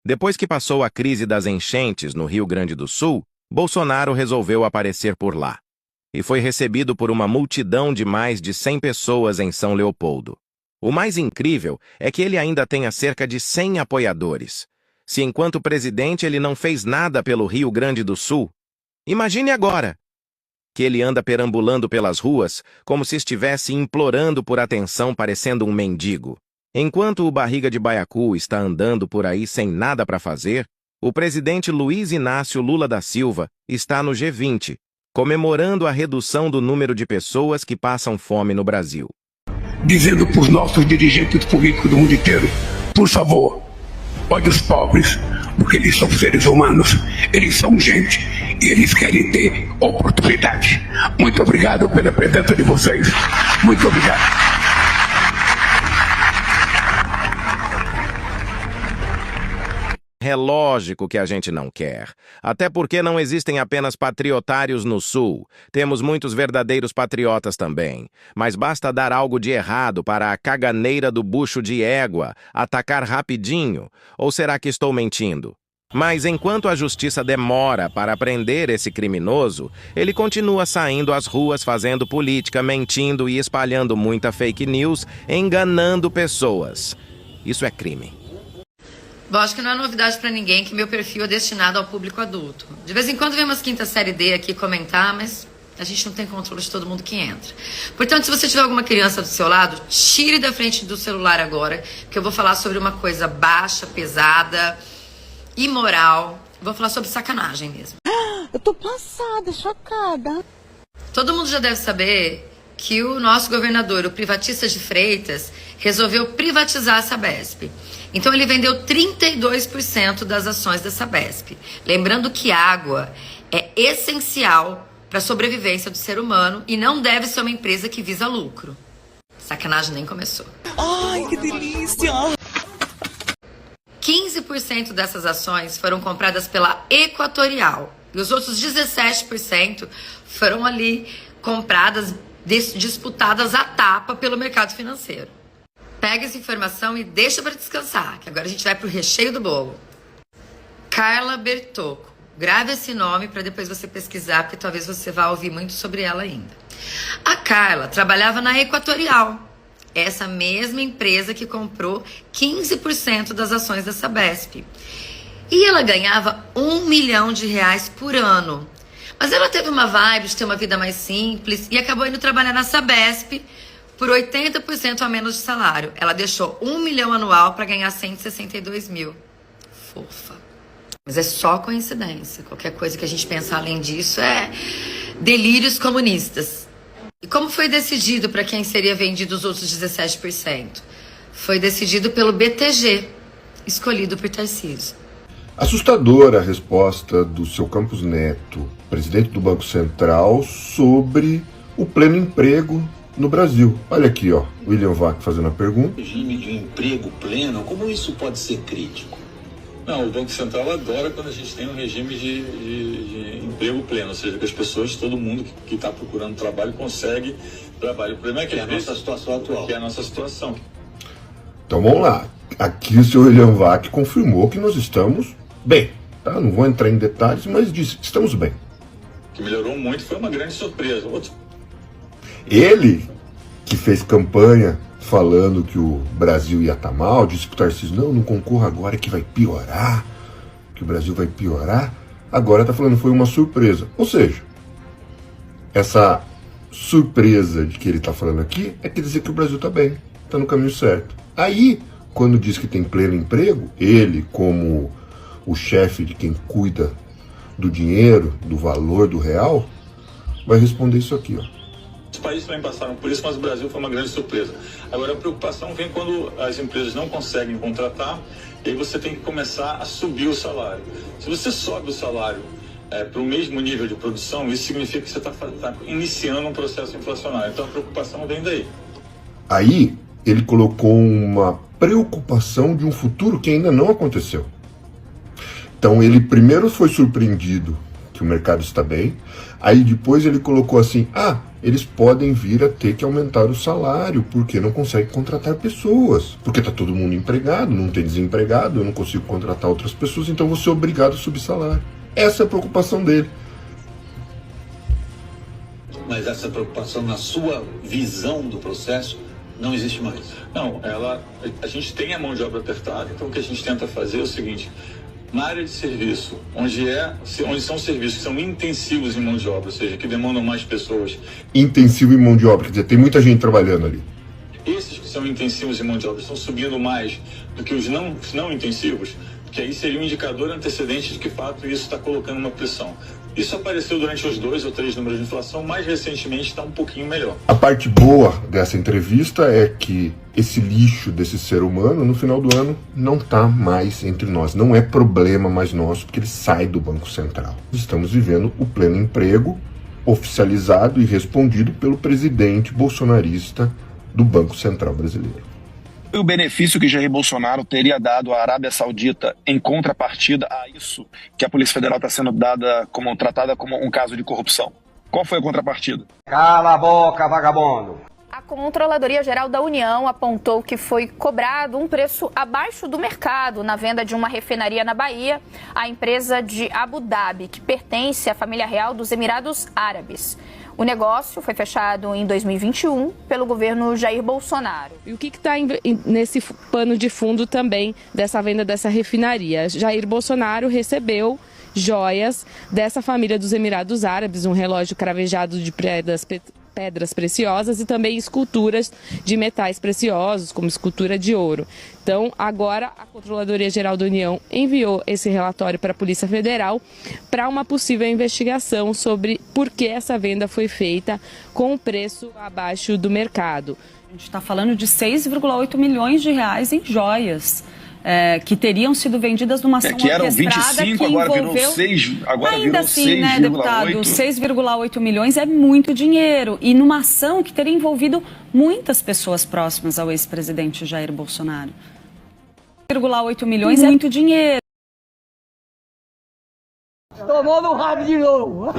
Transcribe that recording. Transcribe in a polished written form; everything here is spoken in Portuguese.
Depois que passou a crise das enchentes no Rio Grande do Sul, Bolsonaro resolveu aparecer por lá. E foi recebido por uma multidão de mais de 100 pessoas em São Leopoldo. O mais incrível é que ele ainda tenha cerca de 100 apoiadores. Se enquanto presidente ele não fez nada pelo Rio Grande do Sul, imagine agora que ele anda perambulando pelas ruas como se estivesse implorando por atenção, parecendo um mendigo. Enquanto o barriga de baiacu está andando por aí sem nada para fazer, o presidente Luiz Inácio Lula da Silva está no G20, comemorando a redução do número de pessoas que passam fome no Brasil. Dizendo para os nossos dirigentes políticos do mundo inteiro, por favor, olhe os pobres, porque eles são seres humanos, eles são gente e eles querem ter oportunidade. Muito obrigado pela presença de vocês. Muito obrigado. É lógico que a gente não quer. Até porque não existem apenas patriotários no Sul. Temos muitos verdadeiros patriotas também. Mas basta dar algo de errado para a caganeira do bucho de égua atacar rapidinho. Ou será que estou mentindo? Mas enquanto a justiça demora para prender esse criminoso, ele continua saindo às ruas fazendo política, mentindo e espalhando muita fake news, enganando pessoas. Isso é crime. Bom, acho que não é novidade pra ninguém que meu perfil é destinado ao público adulto. De vez em quando vem umas quinta série D aqui comentar, mas a gente não tem controle de todo mundo que entra. Portanto, se você tiver alguma criança do seu lado, tire da frente do celular agora, porque eu vou falar sobre uma coisa baixa, pesada, imoral. Vou falar sobre sacanagem mesmo. Eu tô passada, chocada. Todo mundo já deve saber que o nosso governador, o privatista de Freitas, resolveu privatizar a Sabesp. Então ele vendeu 32% das ações da Sabesp. Lembrando que água é essencial para a sobrevivência do ser humano e não deve ser uma empresa que visa lucro. Sacanagem nem começou. Ai, que delícia! 15% dessas ações foram compradas pela Equatorial. E os outros 17% foram ali compradas, disputadas à tapa pelo mercado financeiro. Pega essa informação e deixa para descansar, que agora a gente vai pro recheio do bolo. Carla Bertocco. Grave esse nome para depois você pesquisar, porque talvez você vá ouvir muito sobre ela ainda. A Carla trabalhava na Equatorial, essa mesma empresa que comprou 15% das ações da Sabesp. E ela ganhava R$1 milhão por ano. Mas ela teve uma vibe de ter uma vida mais simples e acabou indo trabalhar na Sabesp por 80% a menos de salário. Ela deixou R$1 milhão anual para ganhar 162 mil. Fofa. Mas é só coincidência. Qualquer coisa que a gente pensar além disso é delírios comunistas. E como foi decidido para quem seria vendido os outros 17%? Foi decidido pelo BTG, escolhido por Tarcísio. Assustadora a resposta do seu Campos Neto, presidente do Banco Central, sobre o pleno emprego no Brasil. Olha aqui, ó, William Vac fazendo a pergunta. Regime de emprego pleno, como isso pode ser crítico? Não, o Banco Central adora quando a gente tem um regime de emprego pleno, ou seja, que as pessoas, todo mundo que está procurando trabalho consegue trabalho. O problema é que é a nossa situação atual. Que é a nossa situação. Então vamos lá. Aqui o senhor William Vac confirmou que nós estamos bem. Tá? Não vou entrar em detalhes, mas disse que estamos bem. O que melhorou muito foi uma grande surpresa. Ele, que fez campanha falando que o Brasil ia estar mal, disse pro Tarcísio, não concorra agora que vai piorar, que o Brasil vai piorar, agora está falando que foi uma surpresa. Ou seja, essa surpresa de que ele está falando aqui é quer dizer que o Brasil está bem, está no caminho certo. Aí, quando diz que tem pleno emprego, ele, como o chefe de quem cuida do dinheiro, do valor do real, vai responder isso aqui, ó. Os países também passaram por isso, mas o Brasil foi uma grande surpresa. Agora a preocupação vem quando as empresas não conseguem contratar, e aí você tem que começar a subir o salário. Se você sobe o salário para o mesmo nível de produção, isso significa que você está iniciando um processo inflacionário. Então a preocupação vem daí. Aí ele colocou uma preocupação de um futuro que ainda não aconteceu. Então ele primeiro foi surpreendido que o mercado está bem. Aí depois ele colocou assim, eles podem vir a ter que aumentar o salário, porque não conseguem contratar pessoas. Porque está todo mundo empregado, não tem desempregado, eu não consigo contratar outras pessoas, então vou ser obrigado a subir salário. Essa é a preocupação dele. Mas essa preocupação na sua visão do processo não existe mais. Não, a gente tem a mão de obra apertada, então o que a gente tenta fazer é o seguinte: na área de serviço, onde são serviços que são intensivos em mão de obra, ou seja, que demandam mais pessoas. Intensivo em mão de obra, quer dizer, tem muita gente trabalhando ali. Esses que são intensivos em mão de obra estão subindo mais do que os não intensivos, que aí seria um indicador antecedente de que, de fato, isso está colocando uma pressão. Isso apareceu durante os 2 ou 3 números de inflação, mais recentemente está um pouquinho melhor. A parte boa dessa entrevista é que esse lixo desse ser humano, no final do ano, não está mais entre nós. Não é problema mais nosso, porque ele sai do Banco Central. Estamos vivendo o pleno emprego, oficializado e respondido pelo presidente bolsonarista do Banco Central brasileiro. O benefício que Jair Bolsonaro teria dado à Arábia Saudita em contrapartida a isso que a Polícia Federal está sendo tratada como um caso de corrupção. Qual foi a contrapartida? Cala a boca, vagabundo! A Controladoria Geral da União apontou que foi cobrado um preço abaixo do mercado na venda de uma refinaria na Bahia, à empresa de Abu Dhabi, que pertence à família real dos Emirados Árabes. O negócio foi fechado em 2021 pelo governo Jair Bolsonaro. E o que está nesse pano de fundo também dessa venda dessa refinaria? Jair Bolsonaro recebeu joias dessa família dos Emirados Árabes, um relógio cravejado de pedras preciosas e também esculturas de metais preciosos, como escultura de ouro. Então, agora a Controladoria Geral da União enviou esse relatório para a Polícia Federal para uma possível investigação sobre por que essa venda foi feita com o preço abaixo do mercado. A gente está falando de 6,8 milhões de reais em joias. Que teriam sido vendidas numa ação que eram orquestrada 25, que agora envolveu... virou 6, agora Ainda virou assim, 6,8. né, deputado, 6,8 milhões é muito dinheiro. E numa ação que teria envolvido muitas pessoas próximas ao ex-presidente Jair Bolsonaro. 6,8 milhões é muito dinheiro. Tomou no rabo de novo!